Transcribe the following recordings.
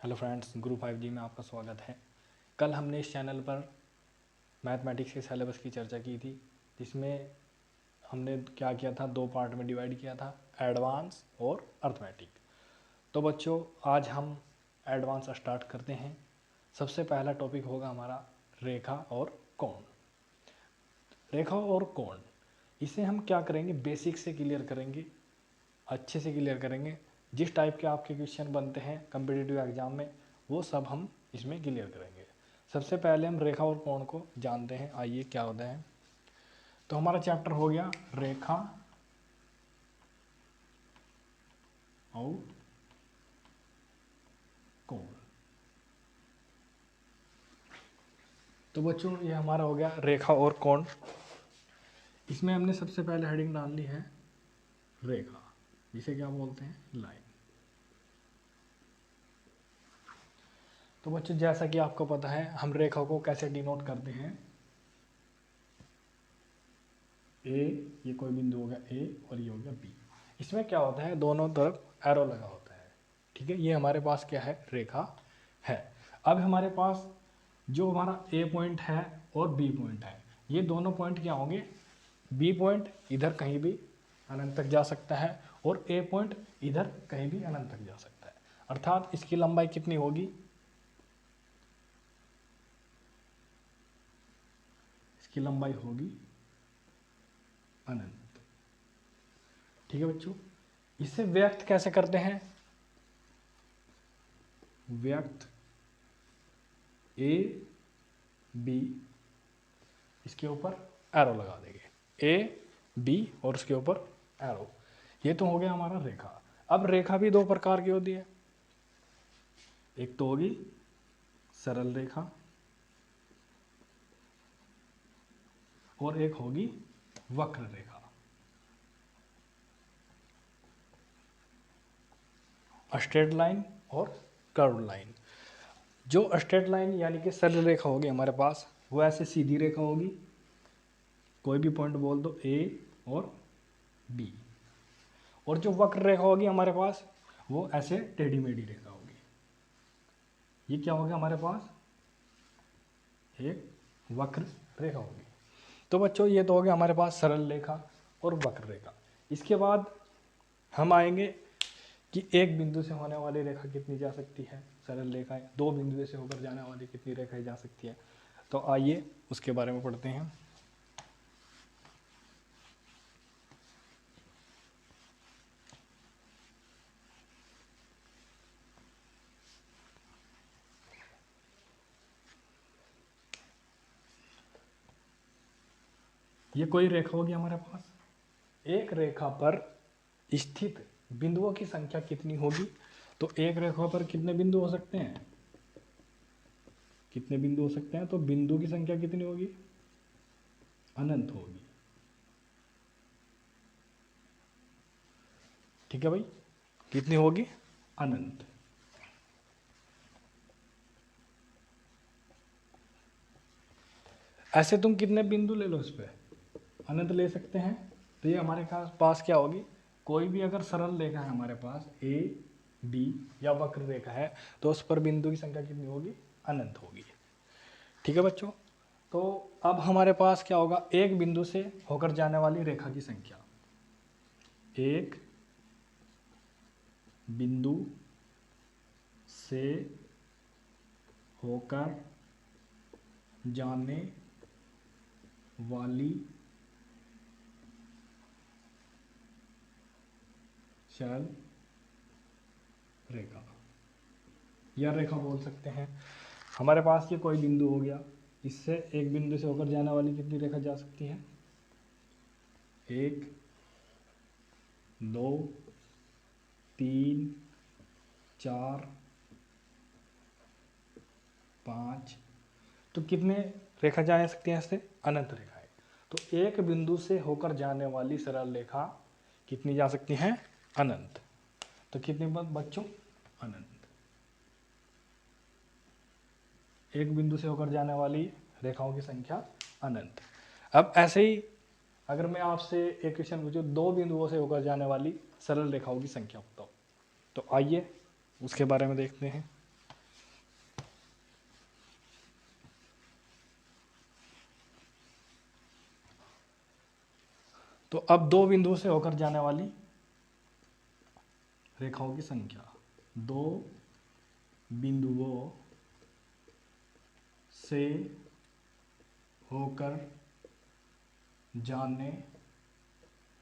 Hello friends, गुरु 5G में आपका स्वागत है। कल हमने इस चैनल पर मैथमेटिक्स के सिलेबस की चर्चा की थी, जिसमें हमने क्या किया था, दो पार्ट में डिवाइड किया था, एडवांस और अर्थमेटिक। तो बच्चों, आज हम एडवांस स्टार्ट करते हैं। सबसे पहला टॉपिक होगा हमारा रेखा और कोण। रेखा और कोण, इसे हम क्या करेंगे, बेसिक से क्लियर करेंगे, अच्छे से क्लियर करेंगे। जिस टाइप के आपके क्वेश्चन बनते हैं कम्पिटिटिव एग्जाम में, वो सब हम इसमें क्लियर करेंगे। सबसे पहले हम रेखा और कोण को जानते हैं। आइए क्या होता है। तो हमारा चैप्टर हो गया रेखा और कोण। तो बच्चों, ये हमारा हो गया रेखा और कोण। इसमें हमने सबसे पहले हेडिंग डाल ली है रेखा, जिसे क्या बोलते हैं, लाइन। तो बच्चों, जैसा कि आपको पता है, हम रेखा को कैसे डिनोट करते हैं। ए, ये कोई बिंदु हो गया ए और ये हो गया बी। इसमें क्या होता है, दोनों तरफ एरो लगा होता है। ठीक है, ये हमारे पास क्या है, रेखा है। अब हमारे पास जो हमारा ए पॉइंट है और बी पॉइंट है, ये दोनों पॉइंट क्या होंगे, बी पॉइंट इधर कहीं भी अनंत तक जा सकता है और ए पॉइंट इधर कहीं भी अनंत तक जा सकता है। अर्थात इसकी लंबाई कितनी होगी, इसकी लंबाई होगी अनंत। ठीक है बच्चों, इसे व्यक्त कैसे करते हैं, व्यक्त ए बी, इसके ऊपर एरो लगा देंगे, ए बी और उसके ऊपर एरो। ये तो हो गया हमारा रेखा। अब रेखा भी दो प्रकार की होती है, एक तो होगी सरल रेखा और एक होगी वक्र रेखा। स्ट्रेट लाइन और कर्व लाइन। जो स्ट्रेट लाइन यानी कि सरल रेखा होगी हमारे पास, वो ऐसे सीधी रेखा होगी, कोई भी पॉइंट बोल दो ए और बी। और जो वक्र रेखा होगी हमारे पास, वो ऐसे टेढ़ी मेढ़ी रेखा होगी। ये क्या होगा हमारे पास, एक वक्र रेखा होगी। तो बच्चों, ये तो हो गया हमारे पास सरल रेखा और वक्र रेखा। इसके बाद हम आएंगे कि एक बिंदु से होने वाली रेखा कितनी जा सकती है, सरल रेखाएं। दो बिंदु से होकर जाने वाली कितनी रेखाएं जा सकती है। तो आइए उसके बारे में पढ़ते हैं। ये कोई रेखा होगी हमारे पास, एक रेखा पर स्थित बिंदुओं की संख्या कितनी होगी। तो एक रेखा पर कितने बिंदु हो सकते हैं, कितने बिंदु हो सकते हैं, तो बिंदु की संख्या कितनी होगी, अनंत होगी। ठीक है भाई, कितनी होगी, अनंत। ऐसे तुम कितने बिंदु ले लो, इस पे अनंत ले सकते हैं। तो ये हमारे पास क्या होगी, कोई भी अगर सरल रेखा है हमारे पास, ए बी या वक्र रेखा है, तो उस पर बिंदु की संख्या कितनी होगी, अनंत होगी। ठीक है बच्चों, तो अब हमारे पास क्या होगा, एक बिंदु से होकर जाने वाली रेखा की संख्या, एक बिंदु से होकर जाने वाली सरल रेखा या रेखा बोल सकते हैं। हमारे पास ये कोई बिंदु हो गया, इससे एक बिंदु से होकर जाने वाली कितनी रेखा जा सकती है, एक, दो, तीन, चार, पाँच। तो कितने रेखा जा सकती हैं, इससे अनंत रेखाएं। तो एक बिंदु से होकर जाने वाली सरल रेखा कितनी जा सकती हैं, अनंत। तो कितने बच्चों, अनंत। एक बिंदु से होकर जाने वाली रेखाओं की संख्या अनंत। अब ऐसे ही अगर मैं आपसे एक क्वेश्चन पूछूं, दो बिंदुओं से होकर जाने वाली सरल रेखाओं की संख्या बताओ, तो आइए उसके बारे में देखते हैं। तो अब दो बिंदुओं से होकर जाने वाली रेखाओं की संख्या, दो बिंदुओं से होकर जाने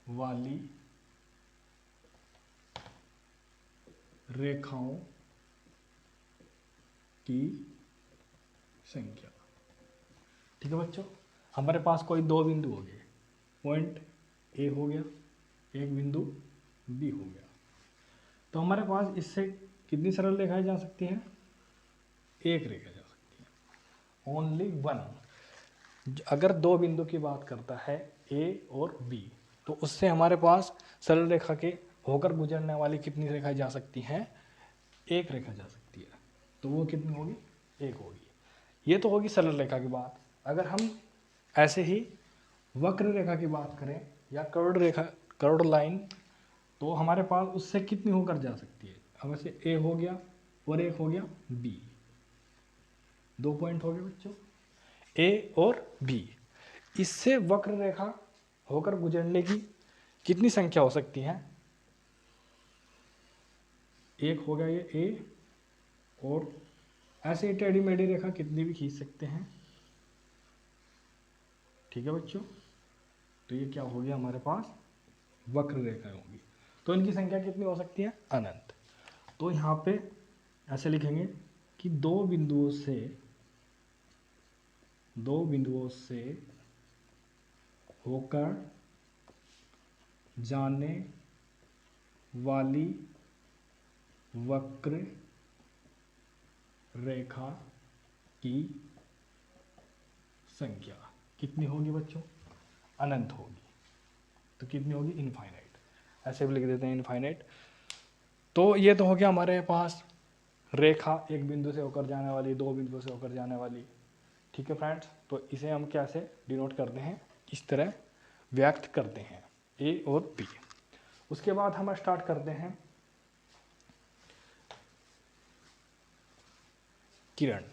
वाली रेखाओं की संख्या। ठीक है बच्चों, हमारे पास कोई दो बिंदु हो गए, पॉइंट ए हो गया, एक बिंदु बी हो गया। तो हमारे पास इससे कितनी सरल रेखाएं जा सकती हैं? एक रेखा जा सकती है, ओनली वन। अगर दो बिंदु की बात करता है ए और बी, तो उससे हमारे पास सरल रेखा के होकर गुजरने वाली कितनी रेखाएं जा सकती हैं? एक रेखा जा सकती है। तो वो कितनी होगी? एक होगी। ये तो होगी सरल रेखा की बात। अगर हम ऐसे ही वक्र रेखा की बात करें या कर्व्ड रेखा, कर्व्ड लाइन, तो हमारे पास उससे कितनी होकर जा सकती है? अब ऐसे ए हो गया और एक हो गया बी, दो पॉइंट हो गए बच्चों, ए और बी। इससे वक्र रेखा होकर गुजरने की कितनी संख्या हो सकती है? एक हो गया ये ए, और ऐसे टेढ़ी मेढ़ी रेखा कितनी भी खींच सकते हैं। ठीक है बच्चों, तो ये क्या हो गया हमारे पास? वक्र रेखाएं होगी। तो इनकी संख्या कितनी हो सकती है? अनंत। तो यहाँ पे ऐसे लिखेंगे कि दो बिंदुओं से होकर जाने वाली वक्र रेखा की संख्या कितनी होगी बच्चों? अनंत होगी। तो कितनी होगी? इनफाइनाइट। ऐसे भी लिख देते हैं इनफाइनाइट। तो ये तो हो गया हमारे पास रेखा, एक बिंदु से होकर जाने वाली, दो बिंदुओं से होकर जाने वाली। ठीक है फ्रेंड्स, तो इसे हम कैसे डिनोट करते हैं? इस तरह व्यक्त करते हैं, ए और बी। उसके बाद हम स्टार्ट करते हैं किरण।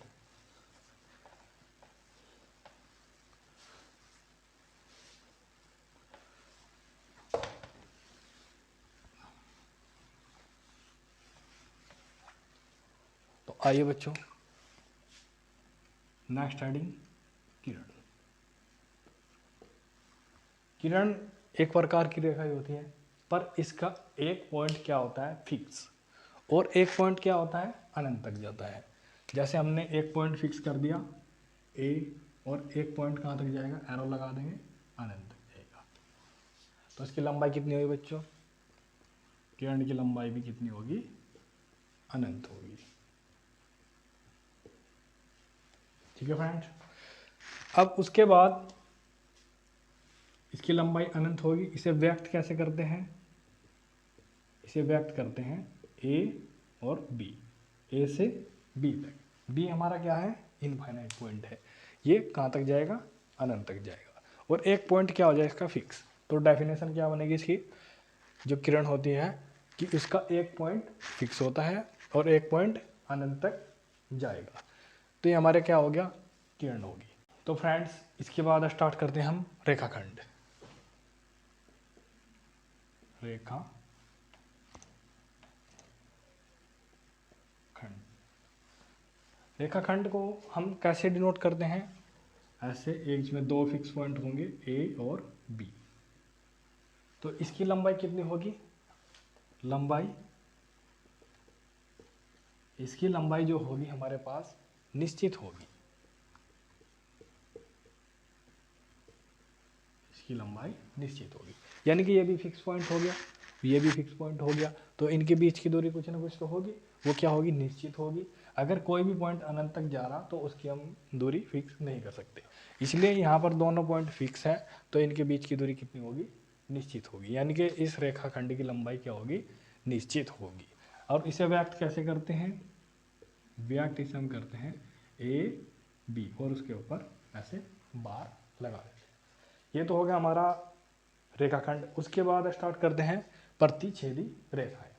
तो आइए बच्चों, नेक्स्ट हेडिंग किरण। किरण एक प्रकार की रेखा ही होती है, पर इसका एक पॉइंट क्या होता है? फिक्स। और एक पॉइंट क्या होता है? अनंत तक जाता है। जैसे हमने एक पॉइंट फिक्स कर दिया ए, और एक पॉइंट कहाँ तक जाएगा? एरो लगा देंगे, अनंत तक जाएगा। तो इसकी लंबाई कितनी होगी बच्चों? किरण की लंबाई भी कितनी होगी? अनंत होगी। ठीक है फ्रेंड्स, अब उसके बाद इसकी लंबाई अनंत होगी। इसे व्यक्त कैसे करते हैं? इसे व्यक्त करते हैं ए और बी, ए से बी तक। बी हमारा क्या है? इनफाइनाइट पॉइंट है। ये कहाँ तक जाएगा? अनंत तक जाएगा। और एक पॉइंट क्या हो जाए इसका? फिक्स। तो डेफिनेशन क्या बनेगी इसकी? जो किरण होती है कि उसका एक पॉइंट फिक्स होता है और एक पॉइंट अनंत तक जाएगा। तो ये हमारे क्या हो गया? किरण होगी। तो फ्रेंड्स, इसके बाद स्टार्ट करते हैं हम रेखाखंड। रेखा खंड। रेखाखंड को हम कैसे डिनोट करते हैं? ऐसे, एक में दो फिक्स पॉइंट होंगे, ए और बी। तो इसकी लंबाई कितनी होगी? इसकी लंबाई जो होगी हमारे पास निश्चित होगी। इसकी लंबाई निश्चित होगी, यानी कि ये भी फिक्स पॉइंट हो गया, ये भी फिक्स पॉइंट हो गया। तो इनके बीच की दूरी कुछ ना कुछ तो होगी, वो क्या होगी? निश्चित होगी। अगर कोई भी पॉइंट अनंत तक जा रहा तो उसकी हम दूरी फिक्स नहीं कर सकते, इसलिए यहाँ पर दोनों पॉइंट फिक्स है। तो इनके बीच की दूरी कितनी होगी? निश्चित होगी। यानी कि इस रेखाखंड की लंबाई क्या होगी? निश्चित होगी। और इसे व्यक्त कैसे करते हैं? व्यक्त इसे हम करते हैं ए बी, और उसके ऊपर ऐसे बार लगा देते हैं। ये तो हो गया हमारा रेखाखंड। उसके बाद स्टार्ट करते हैं प्रतिच्छेदी रेखाएं।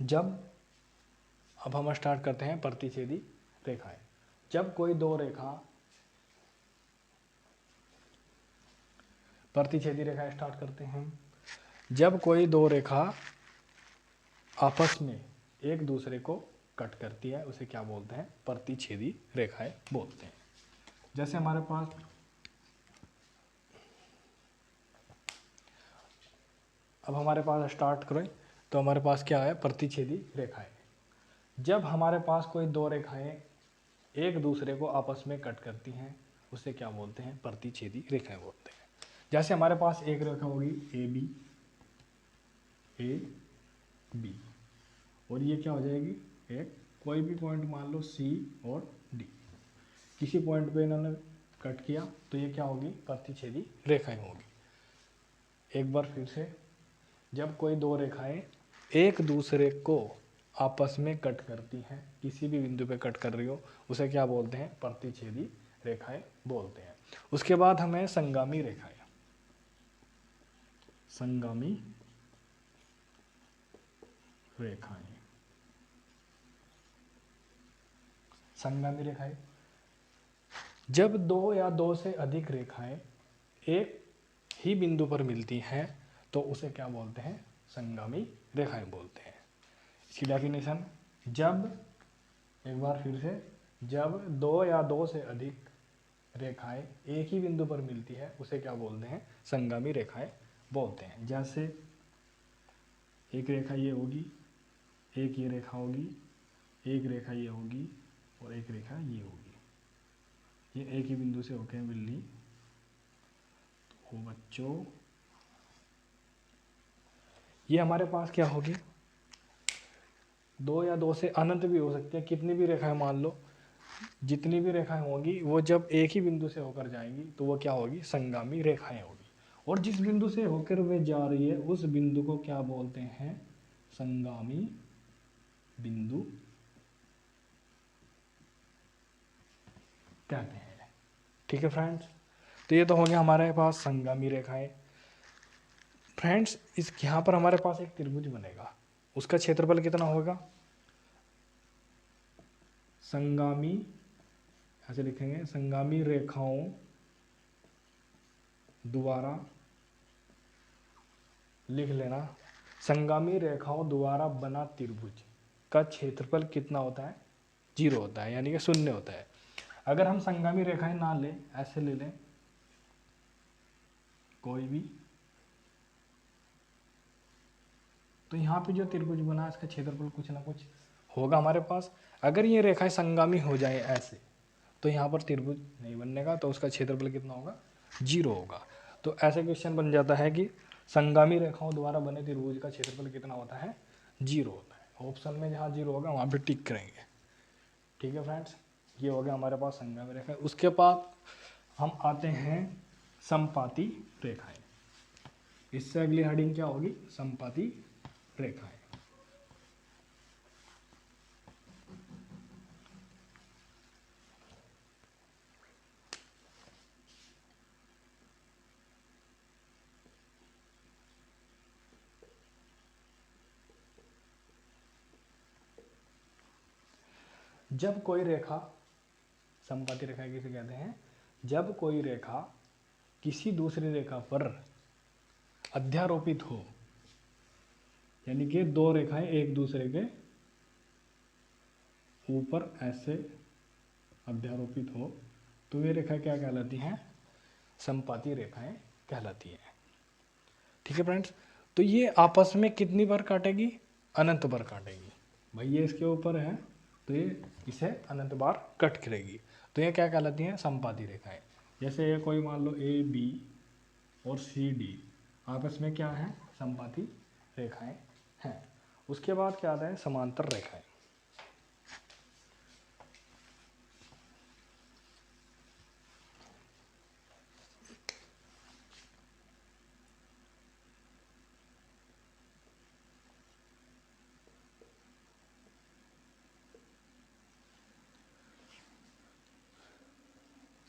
जब अब हम स्टार्ट करते हैं प्रतिच्छेदी रेखाएं। जब कोई दो रेखा प्रतिच्छेदी रेखाएं स्टार्ट करते हैं। जब कोई दो रेखा आपस में एक दूसरे को कट करती है उसे क्या बोलते हैं? प्रतिच्छेदी रेखाएं बोलते हैं। जैसे हमारे पास अब हमारे पास स्टार्ट करें तो हमारे पास क्या है? प्रतिच्छेदी रेखाएं। जब हमारे पास कोई दो रेखाएं एक दूसरे को आपस में कट करती हैं उसे क्या बोलते हैं? प्रतिच्छेदी रेखाएं बोलते हैं। जैसे हमारे पास एक रेखा होगी ए बी और ये क्या हो जाएगी? एक कोई भी पॉइंट मान लो सी और डी, किसी पॉइंट पे इन्होंने कट किया तो ये क्या होगी? प्रतिच्छेदी रेखाएं होगी। एक बार फिर से, जब कोई दो रेखाएं एक दूसरे को आपस में कट करती हैं, किसी भी बिंदु पे कट कर रही हो उसे क्या बोलते हैं? प्रतिच्छेदी रेखाएं बोलते हैं। उसके बाद हमें संगामी रेखाएं, संगामी रेखाएं, संगामी रेखाएं जब दो या दो से अधिक रेखाएं एक ही बिंदु पर मिलती हैं तो उसे क्या बोलते हैं? संगामी रेखाएं बोलते हैं। इसकी डेफिनेशन, जब एक बार फिर से, जब दो या दो से अधिक रेखाएं एक ही बिंदु पर मिलती है उसे क्या बोलते हैं? संगामी रेखाएं बोलते हैं। जैसे एक रेखा ये होगी, एक ये रेखा होगी, एक रेखा ये होगी और एक रेखा ये होगी, ये एक ही बिंदु से होकर मिल ली। तो बच्चों ये हमारे पास क्या होगी? दो या दो से अनंत भी हो सकते हैं, कितनी भी रेखाएं मान लो, जितनी भी रेखाएं होंगी वो जब एक ही बिंदु से होकर जाएंगी तो वो क्या होगी? संगामी रेखाएं होगी। और जिस बिंदु से होकर वे जा रही है उस बिंदु को क्या बोलते हैं? संगामी बिंदु कहते हैं। ठीक है फ्रेंड्स, तो ये तो हो गया हमारे पास संगामी रेखाएं। फ्रेंड्स इस यहाँ पर हमारे पास एक त्रिभुज बनेगा, उसका क्षेत्रफल कितना होगा? संगामी, ऐसे लिखेंगे, संगामी रेखाओं द्वारा, लिख लेना, संगामी रेखाओं द्वारा बना त्रिभुज का क्षेत्रफल कितना होता है? 0 होता है, यानी कि 0 होता है। अगर हम संगामी रेखाएं ना लें, ऐसे ले लें कोई भी, तो यहाँ पे जो त्रिभुज बना इसका क्षेत्रफल कुछ ना कुछ होगा हमारे पास। अगर ये रेखाएं संगामी हो जाए ऐसे तो यहाँ पर त्रिभुज नहीं बनने का, तो उसका क्षेत्रफल कितना होगा? 0 होगा। तो ऐसे क्वेश्चन बन जाता है कि संगामी रेखाओं द्वारा बने त्रिभुज का क्षेत्रफल कितना होता है? 0 होता है। ऑप्शन में जहाँ 0 होगा वहाँ पे टिक करेंगे। ठीक है फ्रेंड्स, ये हो गया हमारे पास संगामी रेखा। उसके बाद हम आते हैं समपाती रेखाएं। इससे अगली हेडिंग क्या होगी? समपाती रेखाएं। जब कोई रेखा, समपाती रेखा किसे कहते हैं? जब कोई रेखा किसी दूसरी रेखा पर अध्यारोपित हो, यानी कि दो रेखाएं एक दूसरे के ऊपर ऐसे अध्यारोपित हो, तो ये रेखा क्या कहलाती हैं? समपाती रेखाएं कहलाती हैं। ठीक है फ्रेंड्स, तो ये आपस में कितनी बार काटेगी? अनंत बार काटेगी। भाई ये इसके ऊपर है तो ये इसे अनंत बार कट करेगी, तो ये क्या कहलाती हैं? समपाती रेखाएं। जैसे ये कोई मान लो ए बी और सी डी आपस में क्या है? समपाती रेखाएं हैं। उसके बाद क्या आता है? समांतर रेखाएं।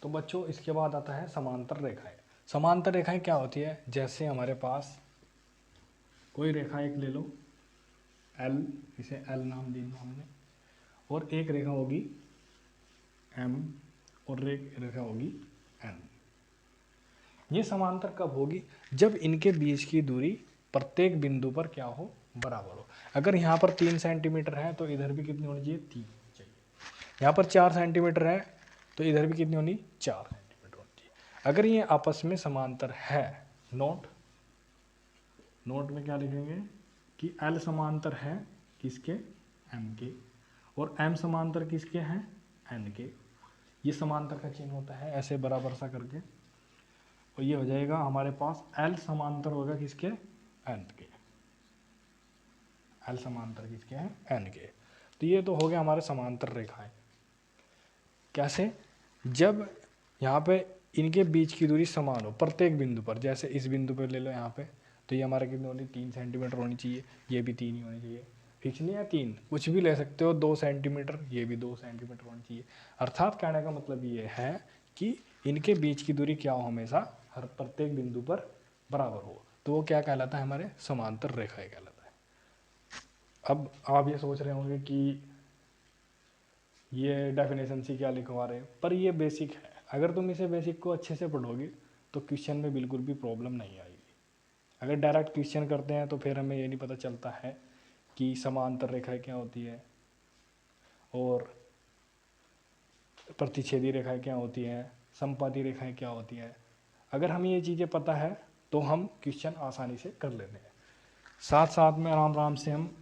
तो बच्चों इसके बाद आता है समांतर रेखाएं। समांतर रेखाएं क्या होती है? जैसे हमारे पास कोई रेखा एक ले लो एल, इसे एल नाम दे दिया हमने, और एक रेखा होगी एम और एक रेखा होगी एन। ये समांतर कब होगी? जब इनके बीच की दूरी प्रत्येक बिंदु पर क्या हो? बराबर हो। अगर यहाँ पर 3 सेंटीमीटर है तो इधर भी कितनी होनी चाहिए? 3 चाहिए। यहाँ पर 4 सेंटीमीटर है तो इधर भी कितनी होनी? 4 सेंटीमीटर होनी चाहिए। अगर ये आपस में समांतर है, नोट में क्या लिखेंगे कि एल समांतर है किसके? एम के, और एम समांतर किसके हैं? एन के। ये समांतर का चिन्ह होता है ऐसे बराबर सा करके, और ये हो जाएगा हमारे पास एल समांतर होगा किसके? एन के। एल समांतर किसके हैं? एन के। तो ये तो हो गया हमारे समांतर रेखाएं। कैसे? जब यहाँ पे इनके बीच की दूरी समान हो प्रत्येक बिंदु पर, जैसे इस बिंदु पर ले लो यहाँ पे, तो ये हमारा कितनी होनी? 3 सेंटीमीटर होनी चाहिए, ये भी 3 ही होनी चाहिए। फिक्स नहीं है 3, कुछ भी ले सकते हो। 2 सेंटीमीटर, ये भी 2 सेंटीमीटर होनी चाहिए। अर्थात कहने का मतलब ये है कि इनके बीच की दूरी क्या हो? हमेशा हर प्रत्येक बिंदु पर बराबर हो। तो वो क्या कहलाता है? हमारे समांतर रेखाएं कहलाता है। अब आप ये सोच रहे होंगे कि ये डेफिनेशन से क्या लिखवा रहे हो, पर ये बेसिक है। अगर तुम इसे बेसिक को अच्छे से पढ़ोगे तो क्वेश्चन में बिल्कुल भी प्रॉब्लम नहीं आएगी। अगर डायरेक्ट क्वेश्चन करते हैं तो फिर हमें ये नहीं पता चलता है कि समांतर रेखाएं क्या होती है और प्रतिच्छेदी रेखाएं क्या होती हैं, समपाती रेखाएं क्या होती हैं। अगर हमें ये चीज़ें पता है तो हम क्वेश्चन आसानी से कर लेते हैं। साथ साथ में आराम आराम से हम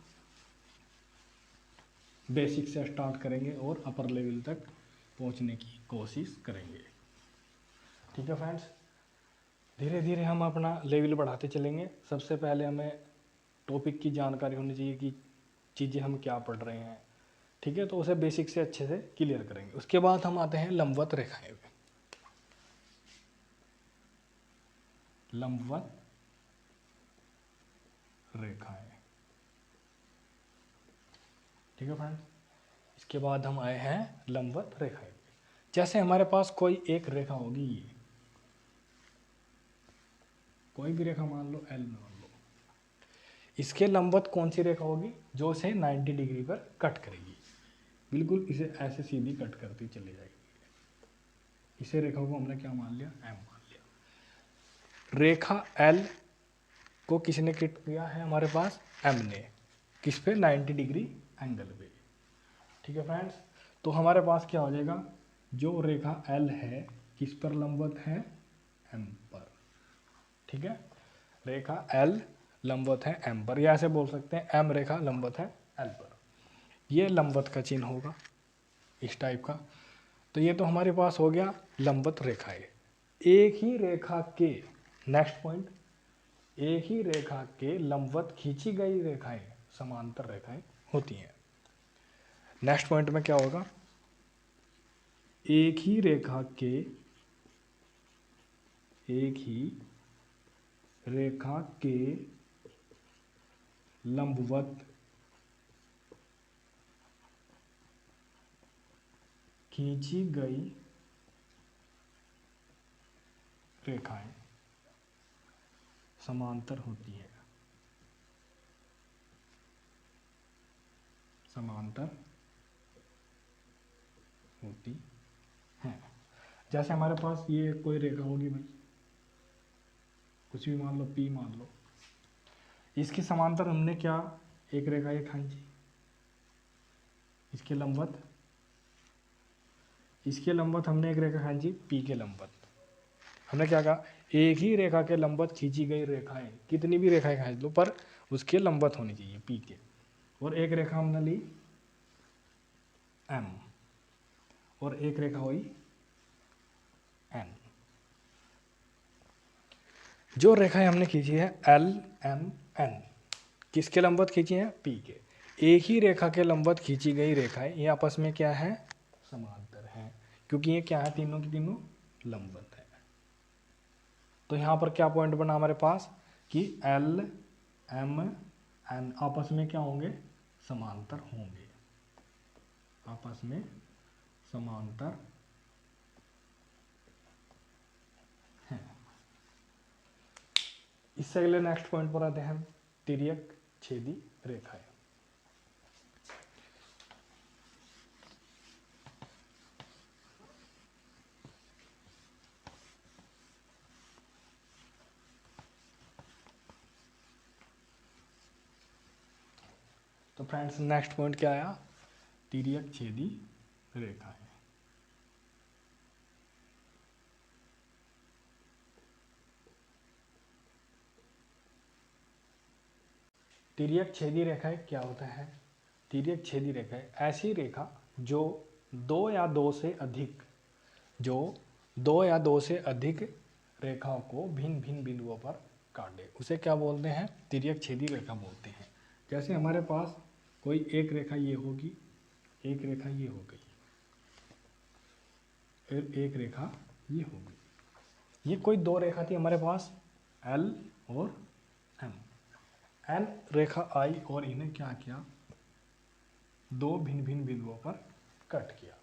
बेसिक से स्टार्ट करेंगे और अपर लेवल तक पहुंचने की कोशिश करेंगे। ठीक है फ्रेंड्स, धीरे धीरे हम अपना लेवल बढ़ाते चलेंगे। सबसे पहले हमें टॉपिक की जानकारी होनी चाहिए कि चीज़ें हम क्या पढ़ रहे हैं। ठीक है, तो उसे बेसिक से अच्छे से क्लियर करेंगे। उसके बाद हम आते हैं लंबवत रेखाएं पे। लंबवत रेखाएं, ठीक है फ्रेंड्स। इसके बाद हम आए हैं लंबवत रेखाएं पे। जैसे हमारे पास कोई एक रेखा होगी, ये कोई भी रेखा मान लो, एल मान लो, इसके लंबवत कौन सी रेखा होगी? जो इसे 90 डिग्री पर कट करेगी, बिल्कुल इसे ऐसे सीधी कट करती चली जाएगी। इसे रेखा को हमने क्या मान लिया? एम मान लिया। रेखा एल को किसने कट किया है? हमारे पास एम ने। किस पे? 90 डिग्री एंगल पे। ठीक है फ्रेंड्स, तो हमारे पास क्या हो जाएगा? जो रेखा एल है किस पर लंबवत है? एम पर। ठीक है, रेखा एल लंबवत है एम पर, या ऐसे बोल सकते हैं एम रेखा लंबवत है एल पर। ये लंबवत का चिन्ह होगा इस टाइप का। तो ये तो हमारे पास हो गया लंबवत रेखाएं। एक ही रेखा के, नेक्स्ट पॉइंट, एक ही रेखा के लंबवत खींची गई रेखाएं समांतर रेखाएं होती हैं। नेक्स्ट पॉइंट में क्या होगा? एक ही रेखा के, एक ही रेखा के लंबवत खींची गई रेखाएं समांतर होती है। समांतर होती हैं। जैसे हमारे पास ये कोई रेखा होगी भाई, कुछ भी मान लो, पी मान लो, इसके समांतर हमने क्या एक रेखा ये खींची, इसके लंबवत, इसके लंबवत हमने एक रेखा खींची पी के लंबवत। हमने क्या कहा? एक ही रेखा के लंबवत खींची गई रेखाएं, कितनी भी रेखाएं खींच लो पर उसके लंबवत होनी चाहिए पी के। और एक रेखा हमने ली एम, और एक रेखा हुई एन। जो रेखाएं हमने खींची है एल एम एन, किसके लंबवत खींची है? पी के। एक ही रेखा के लंबवत खींची गई रेखाएं ये आपस में क्या है? समांतर हैं, क्योंकि ये क्या है? तीनों की तीनों लंबवत है। तो यहाँ पर क्या पॉइंट बना हमारे पास कि एल एम एन आपस में क्या होंगे? समांतर होंगे, आपस में समांतर हैं। इससे अगले नेक्स्ट पॉइंट पर आते हैं, तिर्यक छेदी रेखाएं। तो फ्रेंड्स नेक्स्ट पॉइंट क्या आया, तिर्यक छेदी रेखा है। तिर्यक छेदी रेखा क्या होता है? तिर्यक छेदी रेखा ऐसी रेखा जो दो या दो से अधिक रेखाओं को भिन्न भिन्न बिंदुओं पर काटे, उसे क्या बोलते हैं? तिर्यक छेदी रेखा बोलते हैं। जैसे हमारे पास कोई एक रेखा ये होगी, एक रेखा ये हो गई, फिर एक रेखा ये हो गई। ये कोई दो रेखा थी हमारे पास, एल और एम। एन रेखा आई और इन्हें क्या किया, दो भिन्न भिन्न बिंदुओं पर कट किया,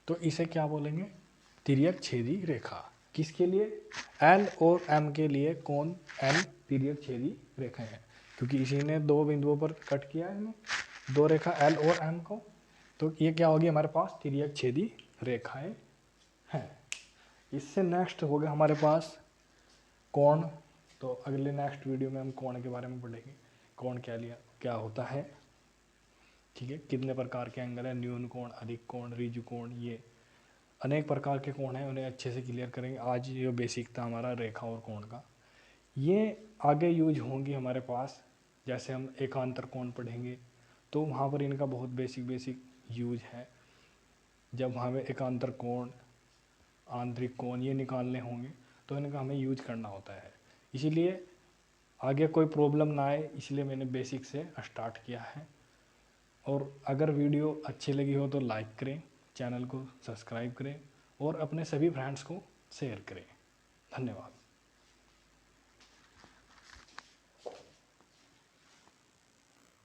तो इसे क्या बोलेंगे? तिर्यक छेदी रेखा। किसके लिए? एल और एम के लिए कौन एन तिर्यक छेदी रेखा है, क्योंकि इसी ने दो बिंदुओं पर कट किया है, दो रेखा एल और एम को, तो ये क्या होगी हमारे पास? तिर्यक छेदी रेखाएं हैं। इससे नेक्स्ट हो गया हमारे पास कोण। तो अगले नेक्स्ट वीडियो में हम कोण के बारे में पढ़ेंगे, कोण क्या होता है, ठीक है, कितने प्रकार के एंगल है, न्यून कोण, अधिक कोण, ऋजु कोण, ये अनेक प्रकार के कोण हैं, उन्हें अच्छे से क्लियर करेंगे। आज ये बेसिक था हमारा रेखा और कोण का, ये आगे यूज होंगी हमारे पास। जैसे हम एकांतर कोण पढ़ेंगे तो वहाँ पर इनका बहुत बेसिक यूज है। जब हमें एकांतर कोण, आंतरिक कोण ये निकालने होंगे तो इनका हमें यूज करना होता है। इसीलिए आगे कोई प्रॉब्लम ना आए, इसलिए मैंने बेसिक से स्टार्ट किया है। और अगर वीडियो अच्छी लगी हो तो लाइक करें, चैनल को सब्सक्राइब करें और अपने सभी फ्रेंड्स को शेयर करें। धन्यवाद।